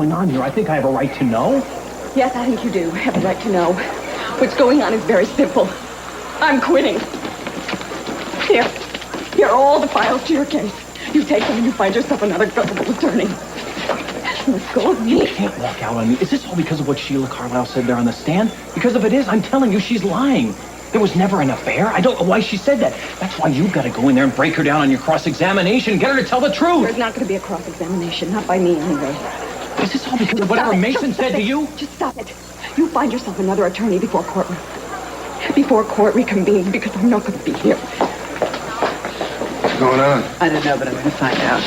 going on here. I think I have a right to know. Yes, I think you do have a right to know. What's going on is very simple. I'm quitting. Here are all the files to your case. You take them and you find yourself another gullible attorney. Let's go with me. You can't walk out on me. Is this all because of what Sheila Carlisle said there on the stand? Because if it is, I'm telling you, she's lying. There was never an affair. I don't know why she said that. That's why you've got to go in there and break her down on your cross-examination and get her to tell the truth. There's not going to be a cross-examination. Not by me, anyway. Is this all because of whatever Mason said to you? Just stop it. You find yourself another attorney before court reconvenes, because I'm not going to be here. What's going on? I don't know, but I'm going to find out.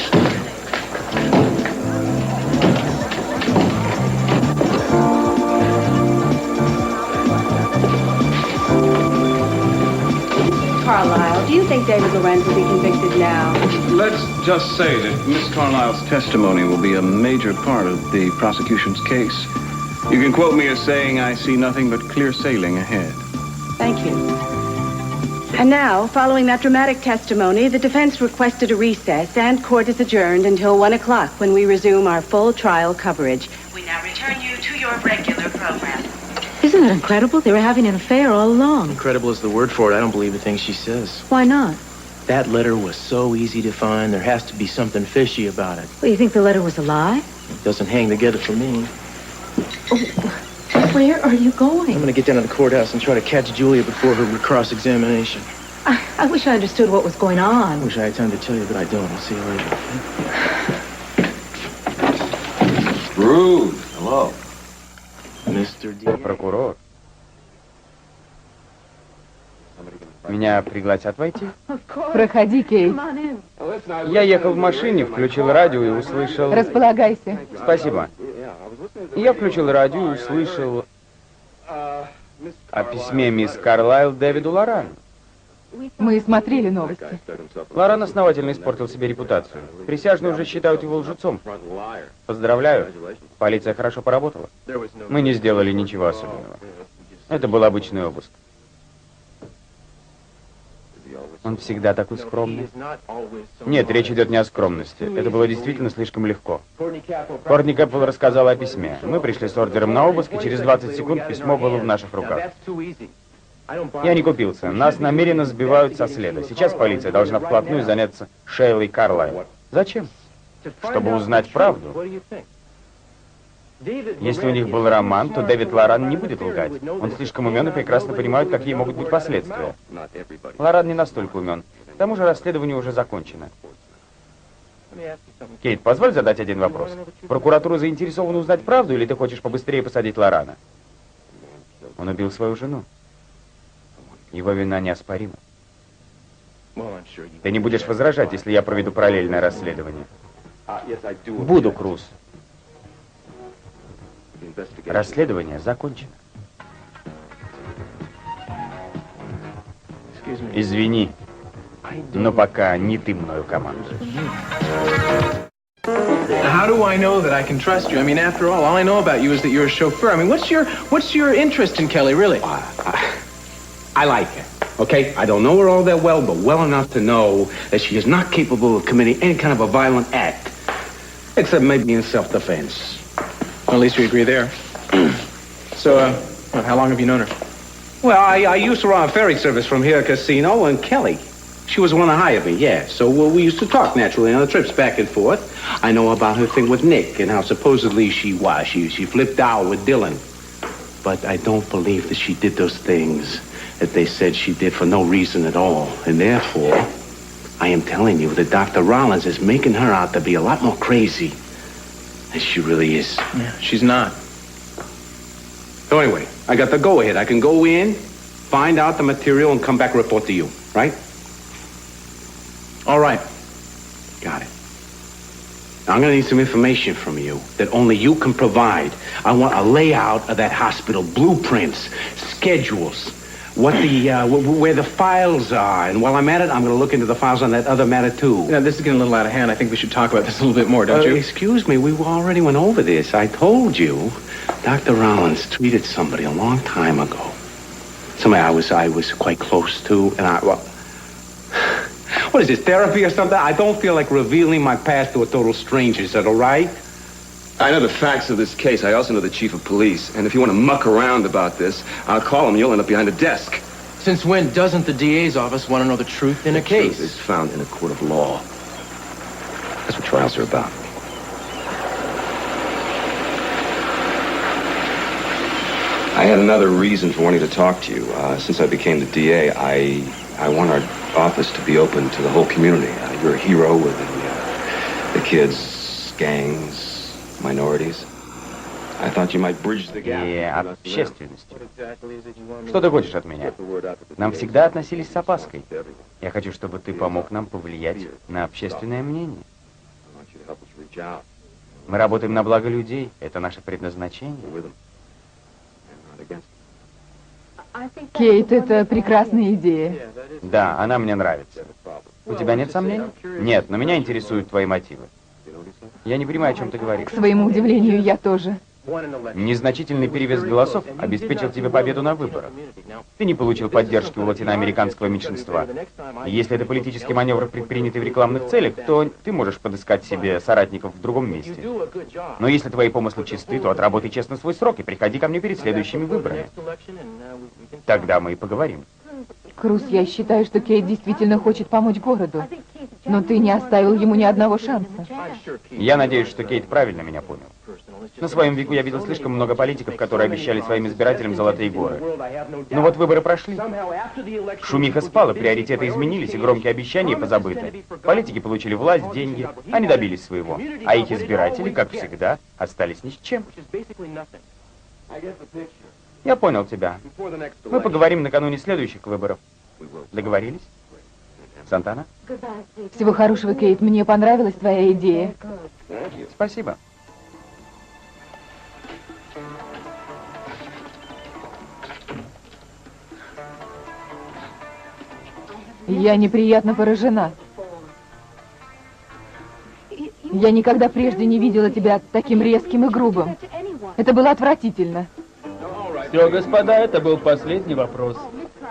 Carlisle, do you think David Lorenz will be convicted now? Let's just say that Miss Carlisle's testimony will be a major part of the prosecution's case. You can quote me as saying, I see nothing but clear sailing ahead. Thank you. And now, following that dramatic testimony, the defense requested a recess and court is adjourned until 1 o'clock when we resume our full trial coverage. We now return you to your regular program. Isn't it incredible? They were having an affair all along. Incredible is the word for it. I don't believe a thing she says. Why not? That letter was so easy to find. There has to be something fishy about it. Well, you think the letter was a lie? It doesn't hang together for me. Oh, where are you going? I'm going to get down to the courthouse and try to catch Julia before her cross-examination. I wish I understood what was going on. I wish I had time to tell you, but I don't. I'll see you later. Rude. Hello. Mr. D. Прокурор. Меня пригласят войти? Проходи, Кейт. Я ехал в машине, включил радио и услышал... Располагайся. Спасибо. Я включил радио и услышал о письме мисс Карлайл Дэвиду Лорану. Мы смотрели новости. Лоран основательно испортил себе репутацию. Присяжные уже считают его лжецом. Поздравляю. Полиция хорошо поработала. Мы не сделали ничего особенного. Это был обычный обыск. Он всегда такой скромный. Нет, речь идет не о скромности. Это было действительно слишком легко. Кортни Кэппелл рассказала о письме. Мы пришли с ордером на обыск, и через 20 секунд письмо было в наших руках. Я не купился. Нас намеренно сбивают со следа. Сейчас полиция должна вплотную заняться Шейлой Карлайл. Зачем? Чтобы узнать правду. Если у них был роман, то Дэвид Лоран не будет лгать. Он слишком умен и прекрасно понимает, какие могут быть последствия. Лоран не настолько умен. К тому же расследование уже закончено. Кейт, позволь задать один вопрос. Прокуратура заинтересована узнать правду, или ты хочешь побыстрее посадить Лорана? Он убил свою жену. Его вина неоспорима. Ты не будешь возражать, если я проведу параллельное расследование? Буду, Круз. Расследование закончено. Извини, но пока не ты мною командуешь. How do I know that I can trust you? I mean, after all I know about you is that you're a chauffeur. I mean, what's your interest in Kelly, really? I like her, okay? I don't know her all that well, but well enough to know that she is not capable of committing any kind of a violent act, except maybe in self-defense. Well, at least we agree there. So, how long have you known her? Well, I used to run a ferry service from here casino, and Kelly, she was the one that hired me, yeah. So we used to talk naturally on the trips back and forth. I know about her thing with Nick and how supposedly she flipped out with Dylan. But I don't believe that she did those things that they said she did for no reason at all. And therefore, I am telling you that Dr. Rollins is making her out to be a lot more crazy than she really is. Yeah, she's not. So anyway, I got the go-ahead. I can go in, find out the material, and come back and report to you, right? All right. Got it. Now, I'm going to need some information from you that only you can provide. I want a layout of that hospital, blueprints, schedules, where the files are. And while I'm at it, I'm going to look into the files on that other matter, too. Now, this is getting a little out of hand. I think we should talk about this a little bit more, don't you? Excuse me, we already went over this. I told you Dr. Rollins treated somebody a long time ago. Somebody I was quite close to, and what is this, therapy or something? I don't feel like revealing my past to a total stranger. Is that all right? I know the facts of this case. I also know the chief of police. And if you want to muck around about this, I'll call him. You'll end up behind a desk. Since when doesn't the DA's office want to know the truth in a case? The truth is found in a court of law. That's what trials are about. I had another reason for wanting to talk to you. Since I became the DA, I want our office to be open to the whole community. You're a hero with the kids, gangs, minorities. I thought you might bridge the gap. И общественностью. Что ты хочешь от меня? Нам всегда относились с опаской. Я хочу, чтобы ты помог нам повлиять на общественное мнение. Мы работаем на благо людей. Это наше предназначение. Кейт, это прекрасная идея. Да, она мне нравится. У тебя нет сомнений? Нет, но меня интересуют твои мотивы. Я не понимаю, о чем ты говоришь. К своему удивлению, я тоже. Незначительный перевес голосов обеспечил тебе победу на выборах. Ты не получил поддержки у латиноамериканского меньшинства. И если это политический маневр, предпринятый в рекламных целях, то ты можешь подыскать себе соратников в другом месте. Но если твои помыслы чисты, то отработай честно свой срок и приходи ко мне перед следующими выборами. Тогда мы и поговорим. Круз, я считаю, что Кейт действительно хочет помочь городу. Но ты не оставил ему ни одного шанса. Я надеюсь, что Кейт правильно меня понял. На своем веку я видел слишком много политиков, которые обещали своим избирателям золотые горы. Но вот выборы прошли. Шумиха спала, приоритеты изменились, и громкие обещания позабыты. Политики получили власть, деньги, они добились своего. А их избиратели, как всегда, остались ни с чем. Я понял тебя. Мы поговорим накануне следующих выборов. Договорились? Сантана? Всего хорошего, Кейт. Мне понравилась твоя идея. Спасибо. Я неприятно поражена. Я никогда прежде не видела тебя таким резким и грубым. Это было отвратительно. Все, господа, это был последний вопрос.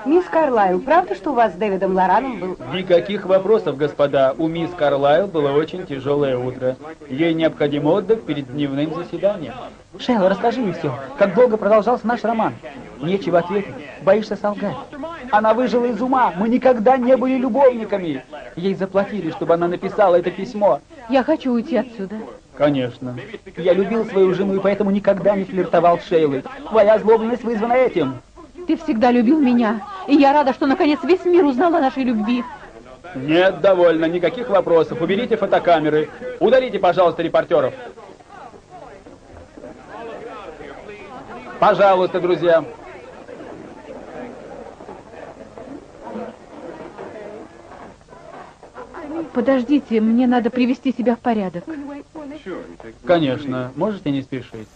Мисс Карлайл, правда, что у вас с Дэвидом Лораном был... Никаких вопросов, господа. У мисс Карлайл было очень тяжелое утро. Ей необходим отдых перед дневным заседанием. Шейл, расскажи мне все. Как долго продолжался наш роман? Нечего ответить. Боишься солгать. Она выжила из ума. Мы никогда не были любовниками. Ей заплатили, чтобы она написала это письмо. Я хочу уйти отсюда. Конечно. Я любил свою жену и поэтому никогда не флиртовал с Шейлой. Твоя озлобленность вызвана этим. Ты всегда любил меня, и я рада, что наконец весь мир узнал о нашей любви. Нет, довольно, никаких вопросов. Уберите фотокамеры. Удалите, пожалуйста, репортеров. Пожалуйста, друзья. Подождите, мне надо привести себя в порядок. Конечно, можете не спешить.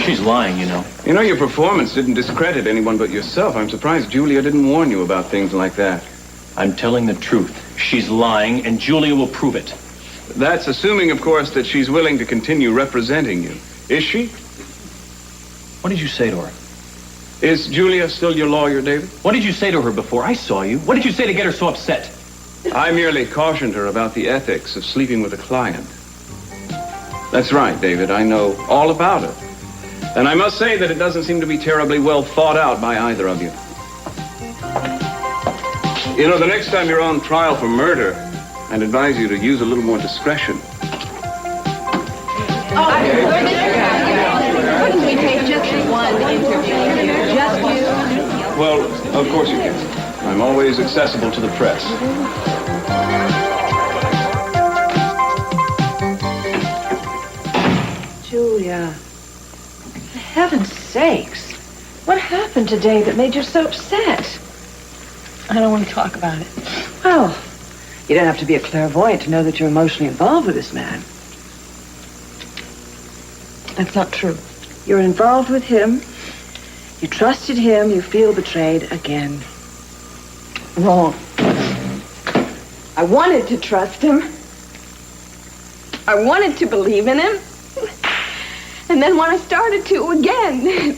She's lying, you know. You know, your performance didn't discredit anyone but yourself. I'm surprised Julia didn't warn you about things like that. I'm telling the truth. She's lying, and Julia will prove it. That's assuming, of course, that she's willing to continue representing you. Is she? What did you say to her? Is Julia still your lawyer, David? What did you say to her before I saw you? What did you say to get her so upset? I merely cautioned her about the ethics of sleeping with a client. That's right, David. I know all about it. And I must say that it doesn't seem to be terribly well thought out by either of you. You know, the next time you're on trial for murder, I'd advise you to use a little more discretion. Couldn't we take just one interview? Just you? Well, of course you can. I'm always accessible to the press. Julia, for heaven's sakes, what happened today that made you so upset? I don't want to talk about it. Well, you don't have to be a clairvoyant to know that you're emotionally involved with this man. That's not true. You're involved with him. You trusted him. You feel betrayed again. Wrong. I wanted to trust him. I wanted to believe in him. And then when I started to again...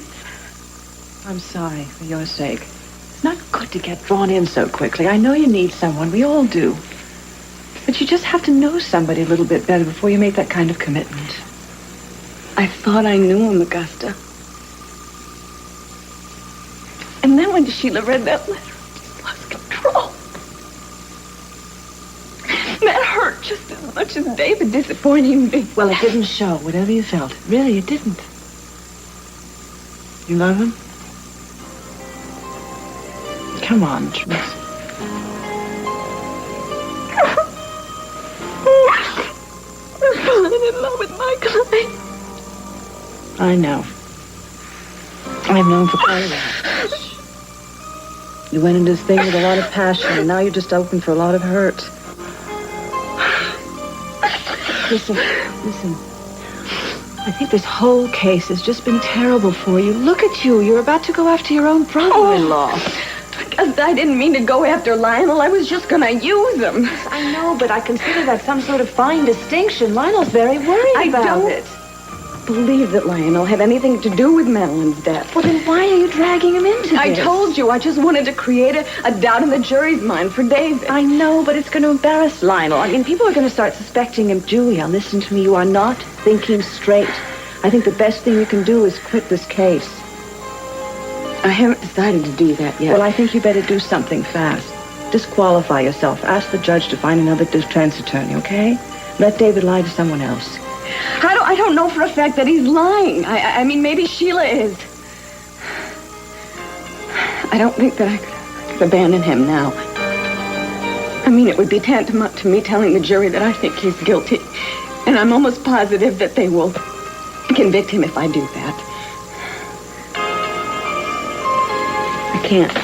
I'm sorry for your sake. It's not good to get drawn in so quickly. I know you need someone. We all do. But you just have to know somebody a little bit better before you make that kind of commitment. I thought I knew him, Augusta. And then when Sheila read that letter, I just lost control. That hurt just as much as David disappointing me. Well, it didn't show, whatever you felt. Really, it didn't. You love him? Come on, Teresa. I'm falling in love with my client. I know. I've known for quite a while. You went into this thing with a lot of passion, and now you're just open for a lot of hurt. Listen. I think this whole case has just been terrible for you. Look at you. You're about to go after your own brother-in-law. Because I didn't mean to go after Lionel. I was just going to use him. I know, but I consider that some sort of fine distinction. Lionel's very worried about it. Believe that Lionel had anything to do with Madeline's death. Well, then why are you dragging him into this? I told you, I just wanted to create a doubt in the jury's mind for David. I know, but it's going to embarrass Lionel. I mean, people are going to start suspecting him. Julia, listen to me. You are not thinking straight. I think the best thing you can do is quit this case. I haven't decided to do that yet. Well, I think you better do something fast. Disqualify yourself. Ask the judge to find another defense attorney, okay? Let David lie to someone else. I don't know for a fact that he's lying. I mean, maybe Sheila is. I don't think that I could abandon him now. I mean, it would be tantamount to me telling the jury that I think he's guilty. And I'm almost positive that they will convict him if I do that. I can't.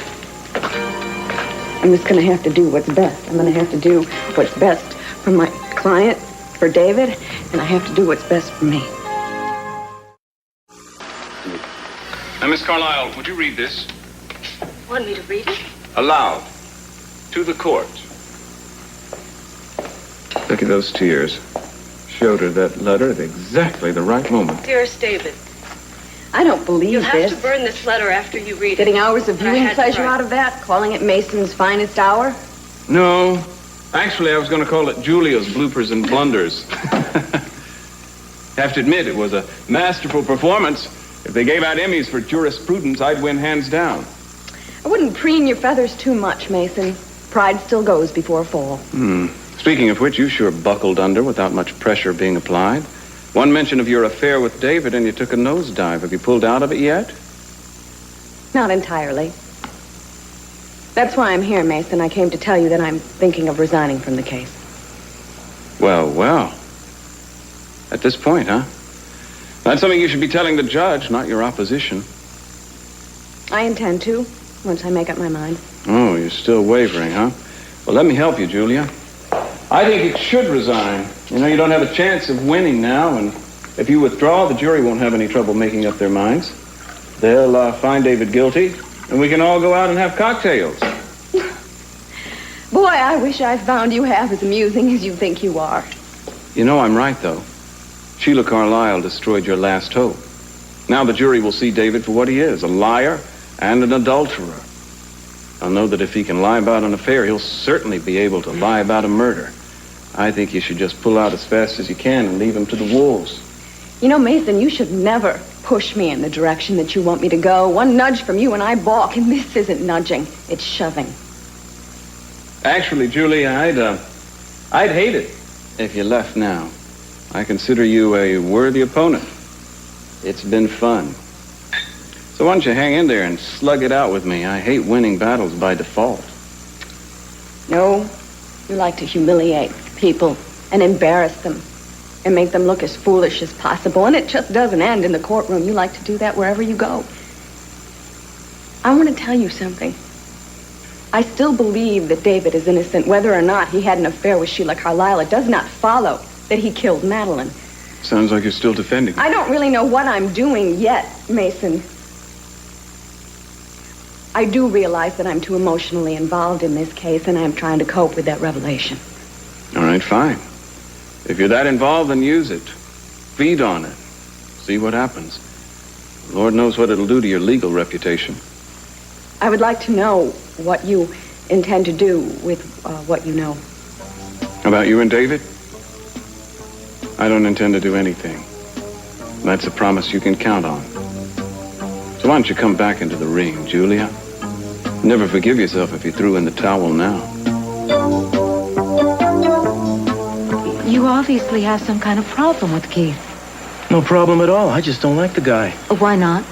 I'm just going to have to do what's best. I'm going to have to do what's best for my client, for David, and I have to do what's best for me. Now, Miss Carlyle, would you read this? Want me to read it? Aloud. To the court. Look at those tears. Showed her that letter at exactly the right moment. Dearest David, I don't believe you'll this. have to burn this letter after you read it. Getting hours of But I viewing had to pleasure write. out of that, calling it Mason's finest hour. No. Actually, I was going to call it Julia's bloopers and blunders. Have to admit, it was a masterful performance. If they gave out Emmys for jurisprudence, I'd win hands down. I wouldn't preen your feathers too much, Mason. Pride still goes before a fall. Speaking of which, you sure buckled under without much pressure being applied. One mention of your affair with David and you took a nosedive. Have you pulled out of it yet? Not entirely. That's why I'm here, Mason. I came to tell you that I'm thinking of resigning from the case. Well, well. At this point, huh? That's something you should be telling the judge, not your opposition. I intend to, once I make up my mind. Oh, you're still wavering, huh? Well, let me help you, Julia. I think it should resign. You know, you don't have a chance of winning now, and if you withdraw, the jury won't have any trouble making up their minds. They'll find David guilty, and we can all go out and have cocktails. Boy, I wish I found you half as amusing as you think you are. You know, I'm right, though. Sheila Carlyle destroyed your last hope. Now the jury will see David for what he is, a liar and an adulterer. I'll know that if he can lie about an affair, he'll certainly be able to lie about a murder. I think you should just pull out as fast as you can and leave him to the wolves. You know, Mason, you should never push me in the direction that you want me to go. One nudge from you and I balk, and this isn't nudging, it's shoving. Actually, Julia, I'd hate it if you left now. I consider you a worthy opponent. It's been fun. So why don't you hang in there and slug it out with me? I hate winning battles by default. No, you like to humiliate people and embarrass them and make them look as foolish as possible. And it just doesn't end in the courtroom. You like to do that wherever you go. I want to tell you something. I still believe that David is innocent, whether or not he had an affair with Sheila Carlyle. It does not follow that he killed Madeline. Sounds like you're still defending me. I don't really know what I'm doing yet, Mason. I do realize that I'm too emotionally involved in this case, and I'm trying to cope with that revelation. All right, fine. If you're that involved, then use it. Feed on it. See what happens. Lord knows what it'll do to your legal reputation. I would like to know what you intend to do with what you know. About you and David? I don't intend to do anything. That's a promise you can count on. So why don't you come back into the ring, Julia? Never forgive yourself if you threw in the towel now. You obviously have some kind of problem with Keith. No problem at all. I just don't like the guy. Why not?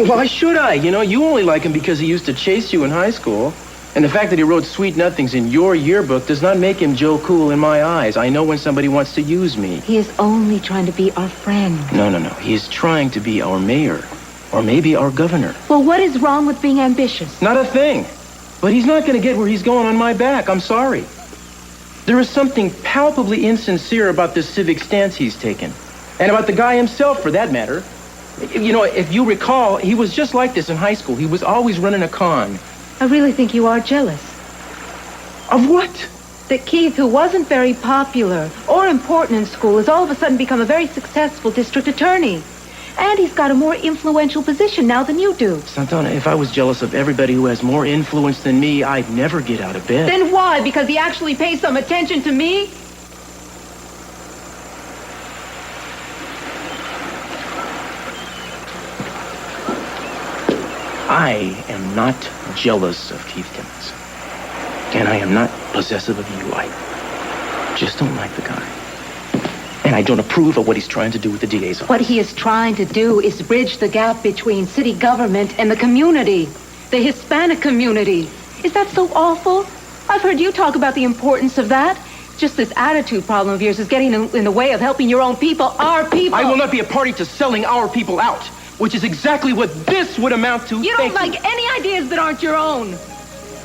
Why should I? You know, you only like him because he used to chase you in high school. And the fact that he wrote sweet nothings in your yearbook does not make him Joe Cool in my eyes. I know when somebody wants to use me. He is only trying to be our friend. No. He is trying to be our mayor. Or maybe our governor. Well, what is wrong with being ambitious? Not a thing. But he's not going to get where he's going on my back. I'm sorry. There is something palpably insincere about this civic stance he's taken. And about the guy himself, for that matter. You know, if you recall, he was just like this in high school. He was always running a con. I really think you are jealous. Of what? That Keith, who wasn't very popular or important in school, has all of a sudden become a very successful district attorney. And he's got a more influential position now than you do. Santana, if I was jealous of everybody who has more influence than me, I'd never get out of bed. Then why? Because he actually pays some attention to me? I am not jealous of Keith Timmons. And I am not possessive of you. I just don't like the guy. And I don't approve of what he's trying to do with the DA's office. What he is trying to do is bridge the gap between city government and the community, the Hispanic community. Is that so awful? I've heard you talk about the importance of that. Just this attitude problem of yours is getting in the way of helping your own people, our people. I will not be a party to selling our people out, which is exactly what this would amount to. You don't like any ideas that aren't your own.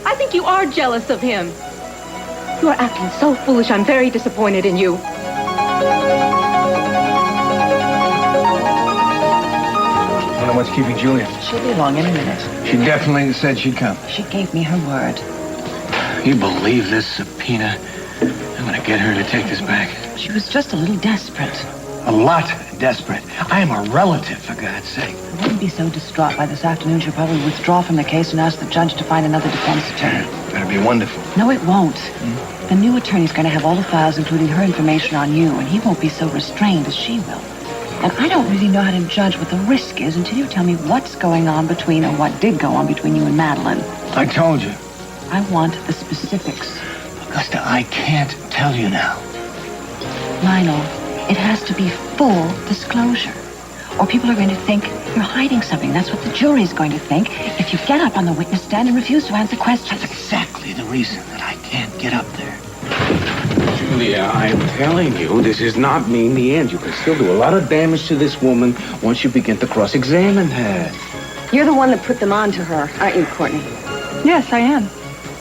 I think you are jealous of him. You are acting so foolish. I'm very disappointed in you. I don't know what's keeping Julia. She'll be along in a minute. She definitely said she'd come. She gave me her word. You believe this subpoena? I'm gonna get her to take this back. She was just a little desperate. A lot desperate. I am a relative, for God's sake. I wouldn't be so distraught by this afternoon. She'll probably withdraw from the case and ask the judge to find another defense attorney. That'd be wonderful. No, it won't. The new attorney's going to have all the files, including her information on you, and he won't be so restrained as she will. And I don't really know how to judge what the risk is until you tell me what's going on between, or what did go on between you and Madeline. I told you. I want the specifics. Augusta, I can't tell you now. Lionel, it has to be full disclosure. Or people are going to think you're hiding something. That's what the jury's going to think if you get up on the witness stand and refuse to answer questions. That's exactly the reason that I can't get up there. Julia, I'm telling you, this does not mean the end. You can still do a lot of damage to this woman once you begin to cross-examine her. You're the one that put them on to her, aren't you, Courtney? Yes, I am.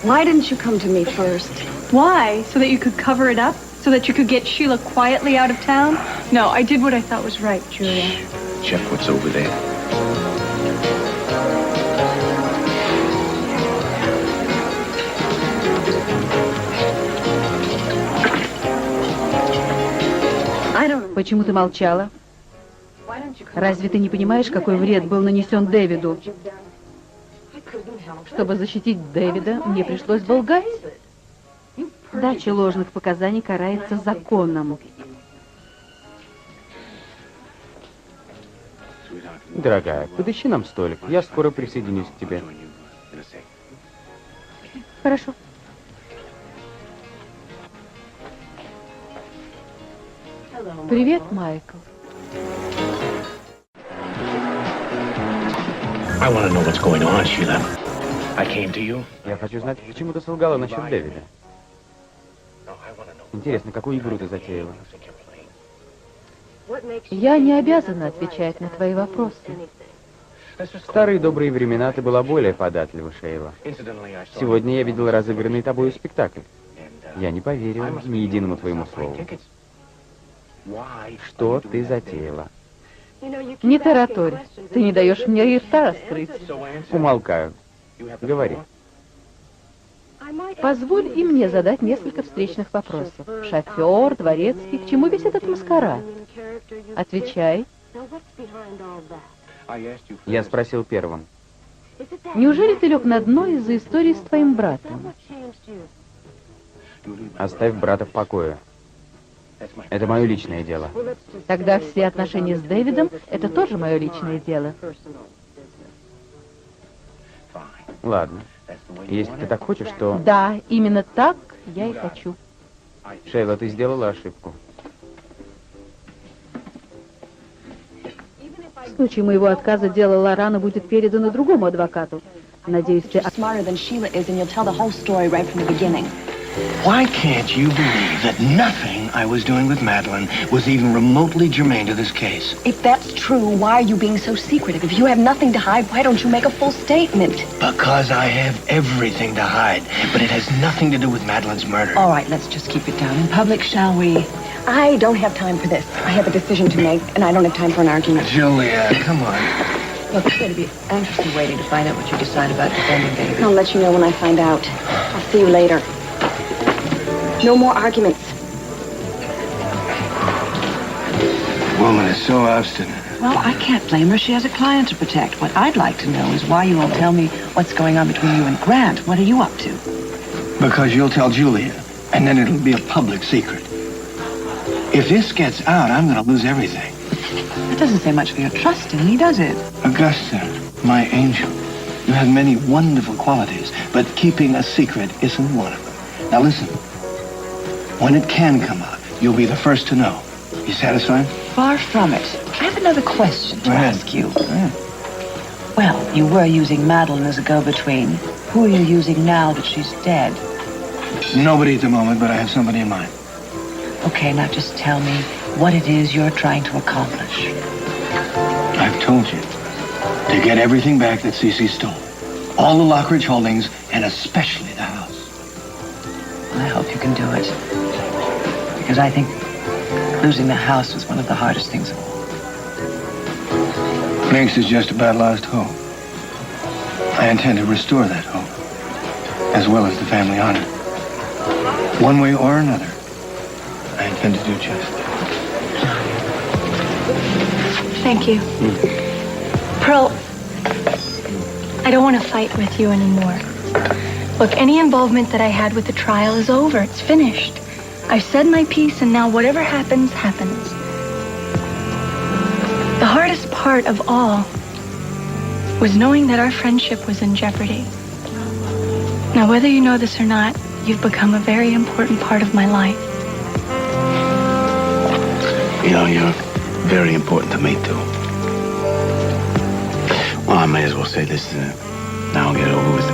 Why didn't you come to me first? Why? So that you could cover it up? So that you could get Sheila quietly out of town? No, I did what I thought was right, Julia. Check what's over there. Почему ты молчала? Разве ты не понимаешь, какой вред был нанесен Дэвиду? Чтобы защитить Дэвида, мне пришлось бы лгать. Дача ложных показаний карается законом. Дорогая, подыщи нам столик. Я скоро присоединюсь к тебе. Хорошо. Привет, Майкл. I want to know what's going on, Sheila. I came to you. Я хочу знать, почему ты солгала насчет Дэвида. Интересно, какую игру ты затеяла? Я не обязана отвечать на твои вопросы. В старые добрые времена ты была более податлива, Шейла. Сегодня я видел разыгранный тобою спектакль. Я не поверил ни единому твоему слову. Что ты затеяла? Не тараторь. Ты не даешь мне и рта раскрыть. Умолкаю. Говори. Позволь и мне задать несколько встречных вопросов. Шофер, дворецкий, к чему весь этот маскарад? Отвечай. Я спросил первым. Неужели ты лег на дно из-за истории с твоим братом? Оставь брата в покое. Это мое личное дело. Тогда все отношения с Дэвидом — это тоже мое личное дело. Ладно. Если ты так хочешь, то... Да, именно так я и хочу. Шейла, ты сделала ошибку. В случае моего отказа дело Лорана будет передано другому адвокату. Надеюсь, ты... Why can't you believe that nothing I was doing with Madeline was even remotely germane to this case? If that's true, why are you being so secretive? If you have nothing to hide, why don't you make a full statement? Because I have everything to hide, but it has nothing to do with Madeline's murder. All right, let's just keep it down in public, shall we? I don't have time for this. I have a decision to make, and I don't have time for an argument. Julia, come on. Look, I'm going to be anxiously waiting to find out what you decide about defending David. I'll let you know when I find out. I'll see you later. No more arguments. Woman is so obstinate. Well, I can't blame her. She has a client to protect. What I'd like to know is why you won't tell me what's going on between you and Grant. What are you up to? Because you'll tell Julia, and then it'll be a public secret. If this gets out, I'm going to lose everything. That doesn't say much for your trust in me, does it? Augusta, my angel, you have many wonderful qualities, but keeping a secret isn't one of them. Now listen, when it can come out, you'll be the first to know. You satisfied? Far from it. I have another question to ask you. Go ahead. Well, you were using Madeline as a go-between. Who are you using now that she's dead? Nobody at the moment, but I have somebody in mind. Okay, now just tell me what it is you're trying to accomplish. I've told you. To get everything back that Cece stole. All the Lockridge holdings, and especially the house. I hope you can do it. Because I think losing the house was one of the hardest things of all. Next is just about lost hope. I intend to restore that hope, as well as the family honor. One way or another, I intend to do just that. Thank you. Pearl, I don't want to fight with you anymore. Look, any involvement that I had with the trial is over. It's finished. I've said my piece, and now whatever happens, happens. The hardest part of all was knowing that our friendship was in jeopardy. Now, whether you know this or not, you've become a very important part of my life. You know, you're very important to me, too. Well, I may as well say this now and get it over with.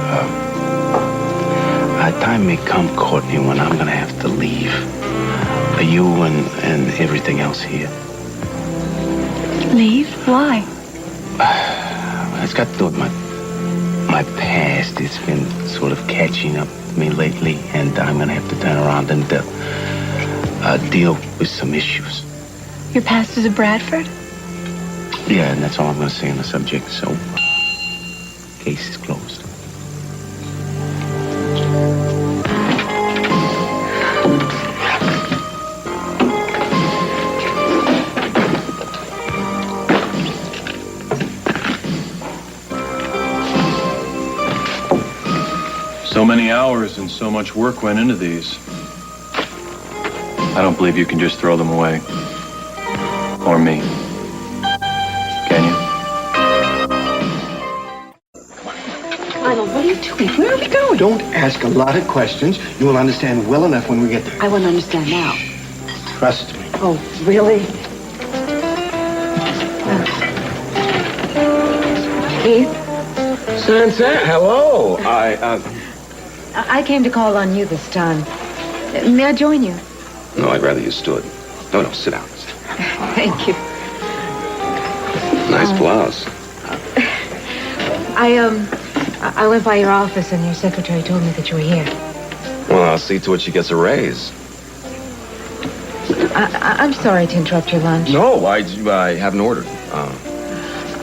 A time may come, Courtney, when I'm going to have to leave. For you and everything else here. Leave? Why? It's got to do with my past. It's been sort of catching up to me lately, and I'm going to have to turn around and deal with some issues. Your past is a Bradford? Yeah, and that's all I'm going to say on the subject, so case is closed. So many hours and so much work went into these. I don't believe you can just throw them away. Or me. Can you? Lionel, what are you doing? Where are we going? Don't ask a lot of questions. You will understand well enough when we get there. I want to understand now. Trust me. Oh, really? Keith? Santa, hello. I came to call on you this time. May I join you? No, I'd rather you stood. No, sit down. Thank you. Nice blouse. I went by your office and your secretary told me that you were here. Well, I'll see to it she gets a raise. I'm sorry to interrupt your lunch. No, I haven't ordered.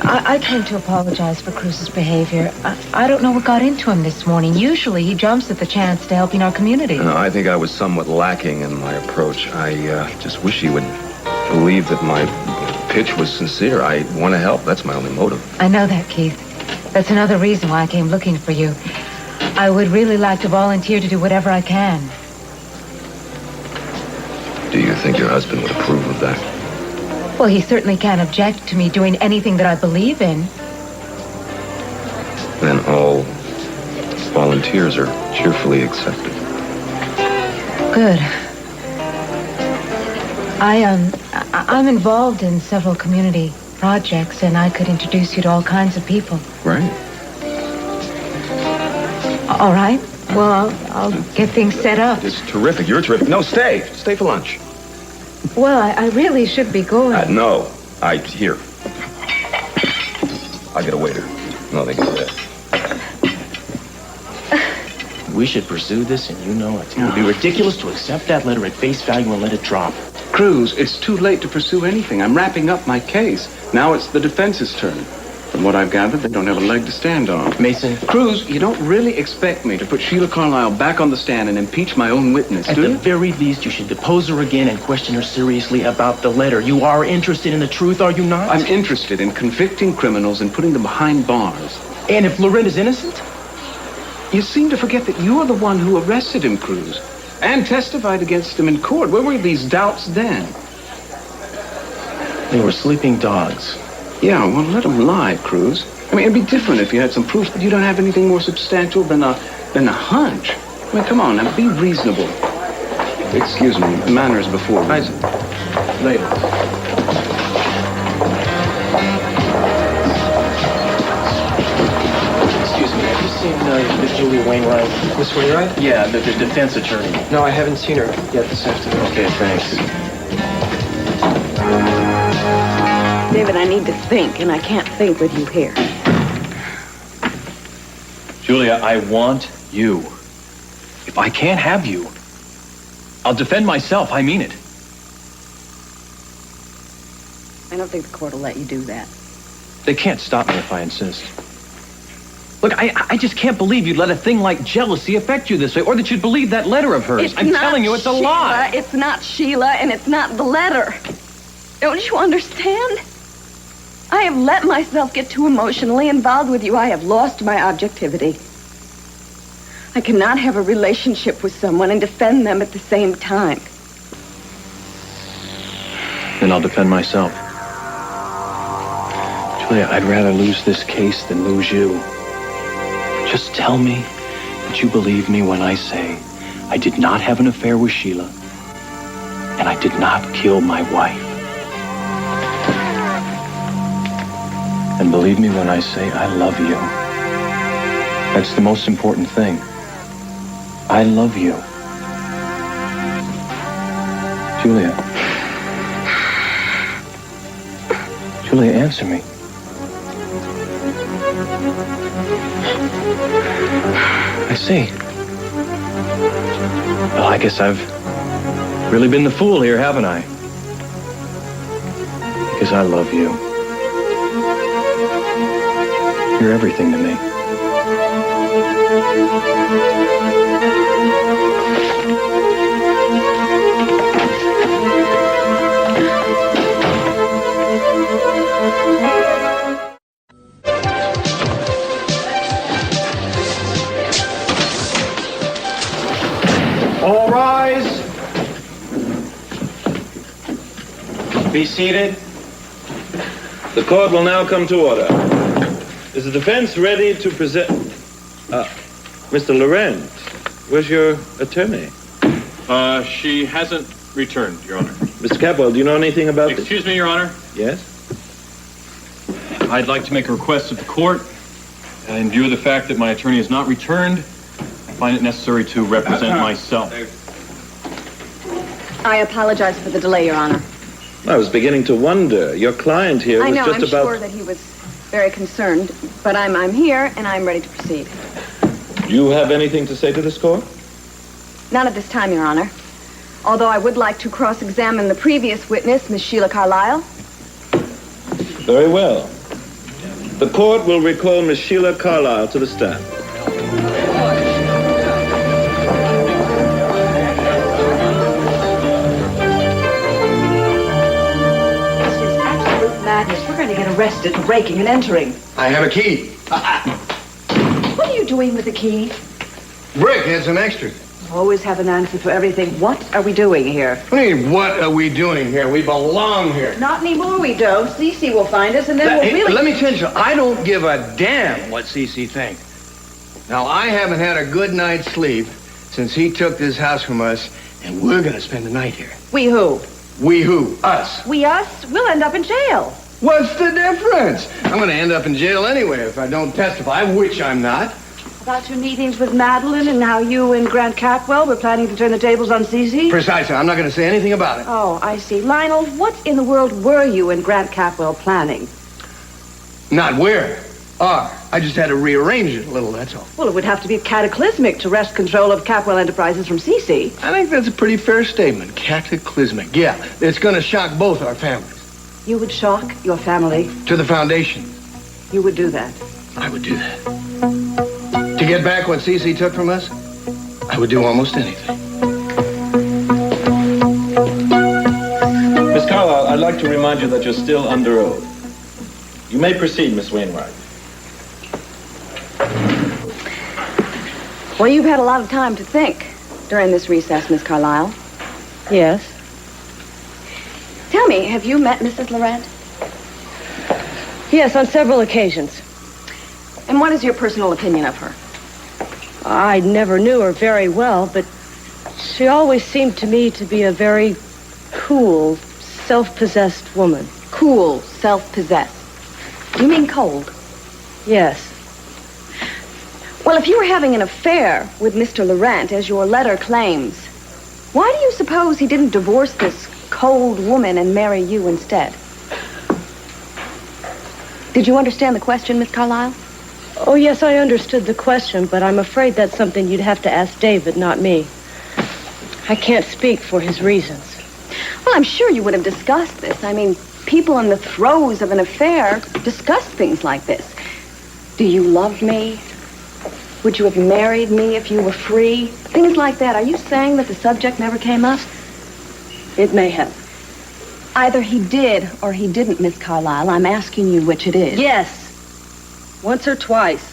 I came to apologize for Cruz's behavior. I don't know what got into him this morning. Usually he jumps at the chance to helping our community. No, I think I was somewhat lacking in my approach. I just wish he would believe that my pitch was sincere. I want to help. That's my only motive. I know that, Keith. That's another reason why I came looking for you. I would really like to volunteer to do whatever I can. think your husband would approve of that? Well, he certainly can't object to me doing anything that I believe in. Then all volunteers are cheerfully accepted. Good. I'm involved in several community projects, and I could introduce you to all kinds of people. Right. All right. Well, I'll get things set up. It's terrific. You're terrific. No, stay. Stay for lunch. Well, I really should be going. No. Here. I'll get a waiter. No, they can do that. We should pursue this, and you know it. It would be ridiculous to accept that letter at face value and let it drop. Cruz, it's too late to pursue anything. I'm wrapping up my case. Now it's the defense's turn. From what I've gathered, they don't have a leg to stand on. Mason. Cruz, you don't really expect me to put Sheila Carlisle back on the stand and impeach my own witness, do you? At the very least, you should depose her again and question her seriously about the letter. You are interested in the truth, are you not? I'm interested in convicting criminals and putting them behind bars. And if Lorenda's innocent? You seem to forget that you're the one who arrested him, Cruz, and testified against him in court. Where were these doubts then? They were sleeping dogs. Yeah, well, let them lie, Cruz. I mean, it'd be different if you had some proof, but you don't have anything more substantial than a hunch. I mean, come on, now, be reasonable. Excuse me, manners before reason. Later. Miss Julia Wainwright. Miss Wainwright? Yeah, the defense attorney. No, I haven't seen her yet this afternoon. Okay, thanks. David, I need to think, and I can't think with you here. Julia, I want you. If I can't have you, I'll defend myself. I mean it. I don't think the court will let you do that. They can't stop me if I insist. Look, I just can't believe you'd let a thing like jealousy affect you this way, or that you'd believe that letter of hers. I'm telling you, it's a lie. It's not Sheila, and it's not the letter. Don't you understand? I have let myself get too emotionally involved with you. I have lost my objectivity. I cannot have a relationship with someone and defend them at the same time. Then I'll defend myself. Julia, I'd rather lose this case than lose you. Just tell me that you believe me when I say I did not have an affair with Sheila and I did not kill my wife. And believe me when I say I love you. That's the most important thing. I love you. Julia. Julia, answer me. I see. Well, I guess I've really been the fool here, haven't I? Because I love you. You're everything to me. All rise. Be seated. The court will now come to order. Is the defense ready to present... Mr. Laurent, where's your attorney? She hasn't returned, Your Honor. Mr. Capwell, do you know anything about this? Excuse me, Your Honor. Yes? I'd like to make a request of the court. In view of the fact that my attorney has not returned, I find it necessary to represent myself. I apologize for the delay, Your Honor. I was beginning to wonder. Your client here was I know, just I'm about... sure that he was very concerned, but I'm here and I'm ready to proceed. Do you have anything to say to this court? Not at this time, Your Honor. Although I would like to cross-examine the previous witness, Miss Sheila Carlisle. Very well. The court will recall Miss Sheila Carlisle to the stand. Madness. We're going to get arrested for breaking and entering. I have a key. What are you doing with the key? Brick had some extras. You always have an answer for everything. What are we doing here? What do you mean, what are we doing here? We belong here. Not anymore, we don't. Cece will find us, and then we'll really... Let me tell you, I don't give a damn what Cece thinks. Now, I haven't had a good night's sleep since he took this house from us, and we're going to spend the night here. We who? We who? Us. We us? We'll end up in jail. What's the difference? I'm going to end up in jail anyway if I don't testify, which I'm not. About your meetings with Madeline and how you and Grant Catwell were planning to turn the tables on Cece? Precisely. I'm not going to say anything about it. Oh, I see. Lionel, what in the world were you and Grant Catwell planning? Not where. Are. I just had to rearrange it a little, that's all. Well, it would have to be cataclysmic to wrest control of Catwell Enterprises from Cece. I think that's a pretty fair statement. Cataclysmic. Yeah, it's going to shock both our families. You would shock your family? To the foundation. You would do that? I would do that. To get back what Cece took from us, I would do almost anything. Miss Carlyle, I'd like to remind you that you're still under oath. You may proceed, Miss Wainwright. Well, you've had a lot of time to think during this recess, Miss Carlyle. Yes. Tell me, have you met Mrs. Laurent? Yes, on several occasions. And what is your personal opinion of her? I never knew her very well, but she always seemed to me to be a very cool, self-possessed woman. Cool, self-possessed. You mean cold? Yes. Well, if you were having an affair with Mr. Laurent, as your letter claims, why do you suppose he didn't divorce this cold woman and marry you instead? Did you understand the question, Miss Carlyle? Oh, yes, I understood the question, but I'm afraid that's something you'd have to ask David, not me. I can't speak for his reasons. Well, I'm sure you would have discussed this. I mean, people in the throes of an affair discuss things like this. Do you love me? Would you have married me if you were free? Things like that. Are you saying that the subject never came up? It may have. Either he did or he didn't, Miss Carlyle. I'm asking you which it is. Yes. Once or twice.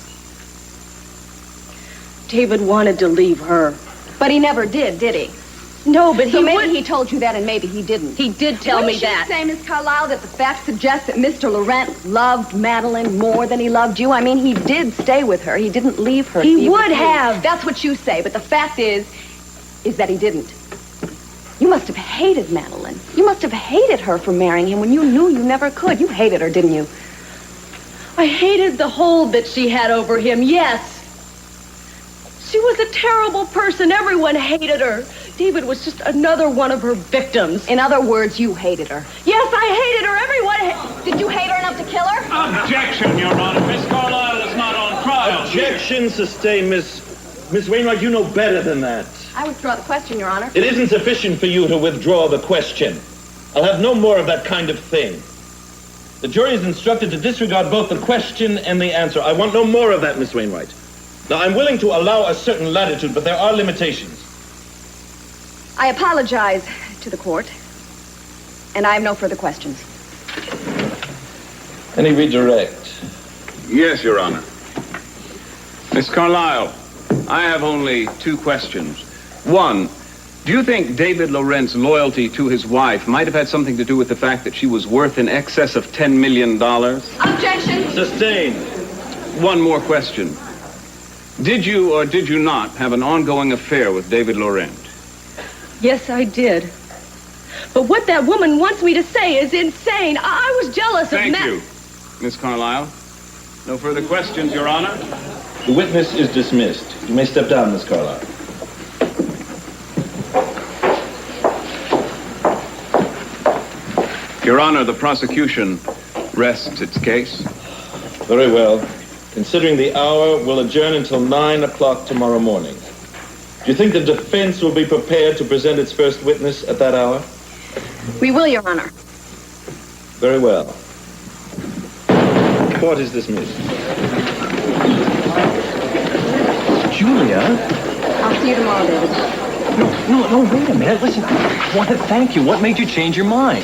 David wanted to leave her. But he never did he? No, but so maybe he told you that and maybe he didn't. He did tell me that. Wouldn't you say, Miss Carlyle, that the facts suggest that Mr. Laurent loved Madeline more than he loved you? I mean, he did stay with her. He didn't leave her. He would have. That's what you say, but the fact is that he didn't. You must have hated Madeline. You must have hated her for marrying him when you knew you never could. You hated her, didn't you? I hated the hold that she had over him, yes. She was a terrible person. Everyone hated her. David was just another one of her victims. In other words, you hated her. Yes, I hated her. Everyone Did you hate her enough to kill her? Objection, Your Honor. Miss Carlyle is not on trial. Objection sustained, Miss Wainwright. You know better than that. I withdraw the question, Your Honor. It isn't sufficient for you to withdraw the question. I'll have no more of that kind of thing. The jury is instructed to disregard both the question and the answer. I want no more of that, Miss Wainwright. Now, I'm willing to allow a certain latitude, but there are limitations. I apologize to the court, and I have no further questions. Any redirect? Yes, Your Honor. Miss Carlyle, I have only two questions. One, do you think David Laurent's loyalty to his wife might have had something to do with the fact that she was worth in excess of $10 million? Objection! Sustained. One more question. Did you or did you not have an ongoing affair with David Laurent? Yes, I did. But what that woman wants me to say is insane. I was jealous of Thank you, Miss Carlyle. No further questions, Your Honor. The witness is dismissed. You may step down, Miss Carlyle. Your Honor, the prosecution rests its case. Very well. Considering the hour, we'll adjourn until 9 o'clock tomorrow morning. Do you think the defense will be prepared to present its first witness at that hour? We will, Your Honor. Very well. Court is dismissed. Julia? I'll see you tomorrow, David. No, wait a minute. Listen, I want to thank you. What made you change your mind?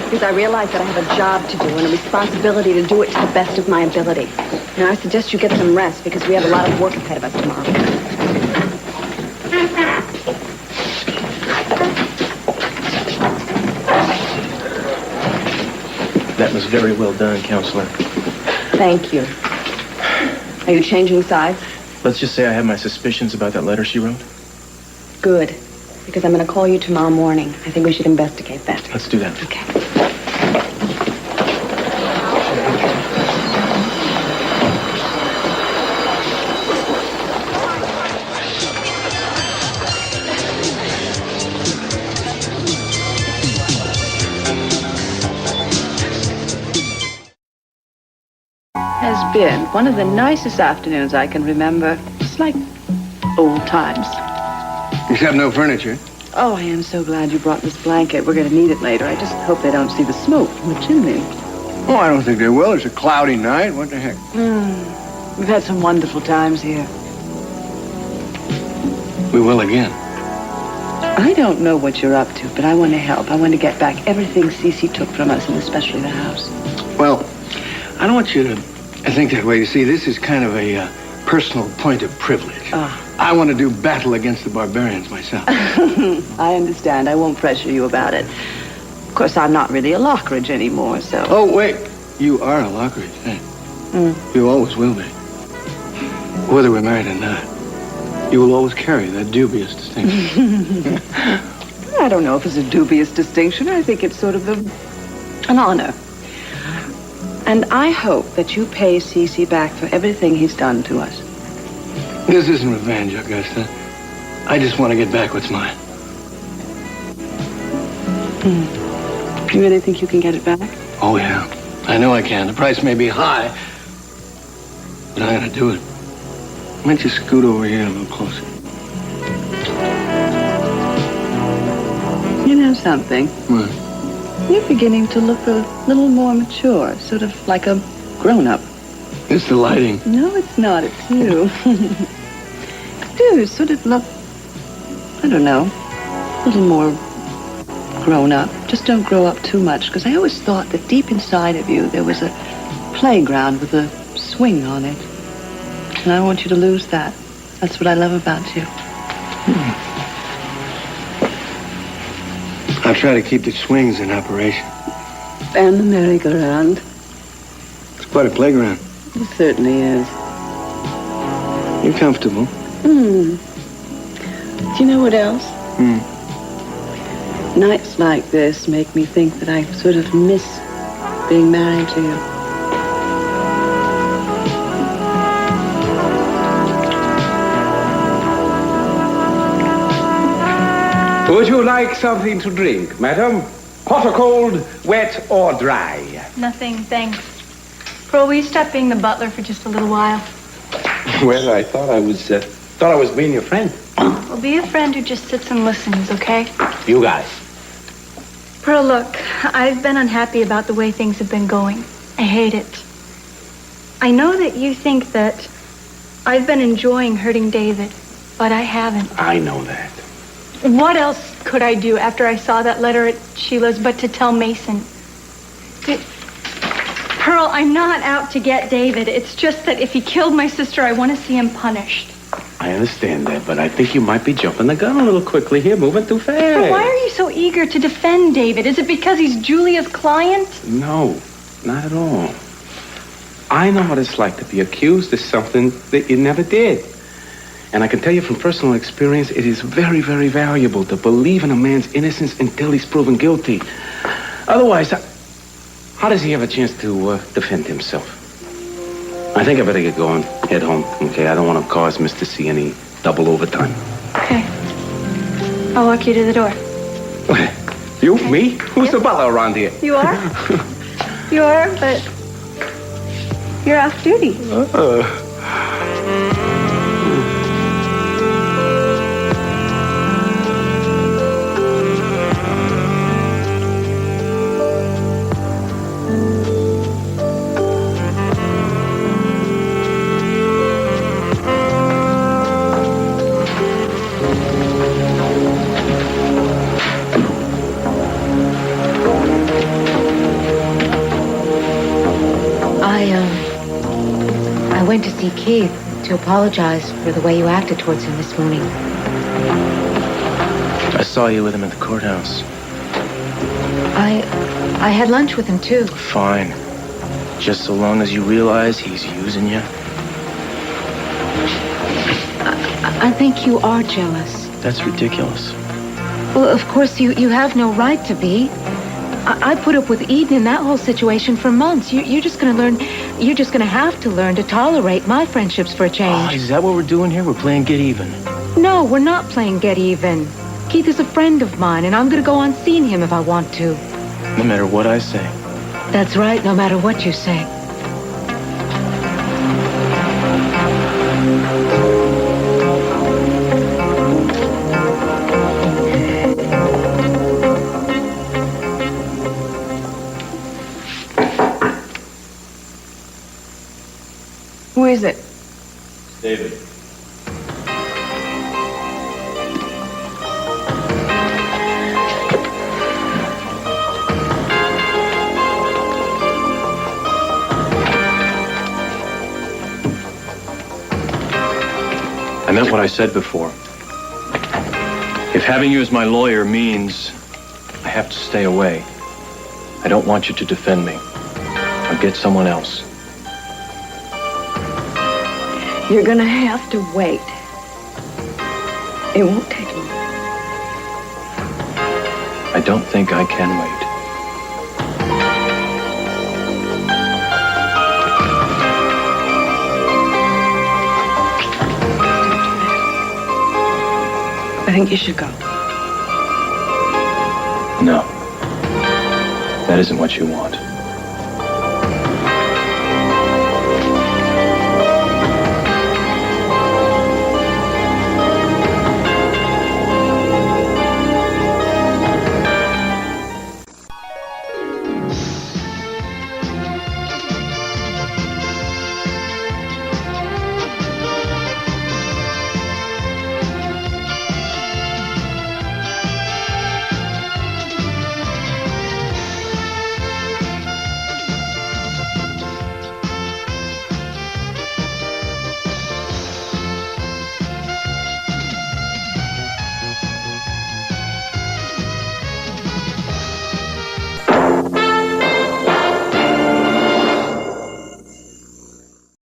Because I realize that I have a job to do and a responsibility to do it to the best of my ability. Now, I suggest you get some rest because we have a lot of work ahead of us tomorrow. was very well done, Counselor. Thank you. Are you changing sides? Let's just say I have my suspicions about that letter she wrote. Good. Because I'm going to call you tomorrow morning. I think we should investigate that. Let's do that. Okay. Has been one of the nicest afternoons I can remember. It's like old times. Except no furniture. Oh, I am so glad you brought this blanket. We're going to need it later. I just hope they don't see the smoke from the chimney. Oh, I don't think they will. It's a cloudy night. What the heck? We've had some wonderful times here. We will again. I don't know what you're up to, but I want to help. I want to get back everything Cece took from us, and especially the house. Well, I don't want you to think that way. You see, this is kind of a personal point of privilege. I want to do battle against the barbarians myself. I understand. I won't pressure you about it. Of course, I'm not really a Lockridge anymore, so... Oh, wait. You are a Lockridge, eh? You always will be. Whether we're married or not, you will always carry that dubious distinction. I don't know if it's a dubious distinction. I think it's sort of an honor. And I hope that you pay Cece back for everything he's done to us. This isn't revenge, Augusta. I just want to get back what's mine. You really think you can get it back? Oh, yeah. I know I can. The price may be high, but I'm going to do it. Why don't you scoot over here a little closer? You know something? What? You're beginning to look a little more mature, sort of like a grown-up. It's the lighting. No, it's not. It's you. You sort of look, I don't know, a little more grown-up. Just don't grow up too much, because I always thought that deep inside of you there was a playground with a swing on it. And I want you to lose that. That's what I love about you. I'll try to keep the swings in operation. And the merry-go-round. It's quite a playground. It certainly is. You're comfortable. Do you know what else? Nights like this make me think that I sort of miss being married to you. Would you like something to drink, madam? Hot or cold, wet or dry? Nothing, thanks. Pearl, will you stop being the butler for just a little while? Well, I thought I was being your friend. Well, be a friend who just sits and listens, okay? You guys. Pearl, look, I've been unhappy about the way things have been going. I hate it. I know that you think that I've been enjoying hurting David, but I haven't. I know that. What else could I do after I saw that letter at Sheila's but to tell Mason? Pearl, I'm not out to get David. It's just that if he killed my sister, I want to see him punished. I understand that, but I think you might be jumping the gun a little quickly here, moving too fast. But why are you so eager to defend David? Is it because he's Julia's client? No, not at all. I know what it's like to be accused of something that you never did. And I can tell you from personal experience, it is very, very valuable to believe in a man's innocence until he's proven guilty. Otherwise, how does he have a chance to defend himself? I think I better get going, head home, okay? I don't want to cause Mr. C any double overtime. Okay. I'll walk you to the door. You? Me? Who's the butler around here? You are? You are, but you're off duty. I went to see Keith to apologize for the way you acted towards him this morning. I saw you with him at the courthouse. I had lunch with him, too. Fine. Just so long as you realize he's using you. I think you are jealous. That's ridiculous. Well, of course, you have no right to be. I put up with Eden in that whole situation for months. You're just going to learn, you're just going to have to learn to tolerate my friendships for a change. Oh, is that what we're doing here? We're playing get even. No, we're not playing get even. Keith is a friend of mine, and I'm going to go on seeing him if I want to. No matter what I say. That's right, no matter what you say. Who is it? David. I meant what I said before. If having you as my lawyer means I have to stay away, I don't want you to defend me. I'll get someone else. You're gonna have to wait. It won't take long. I don't think I can wait. I think you should go. No. That isn't what you want.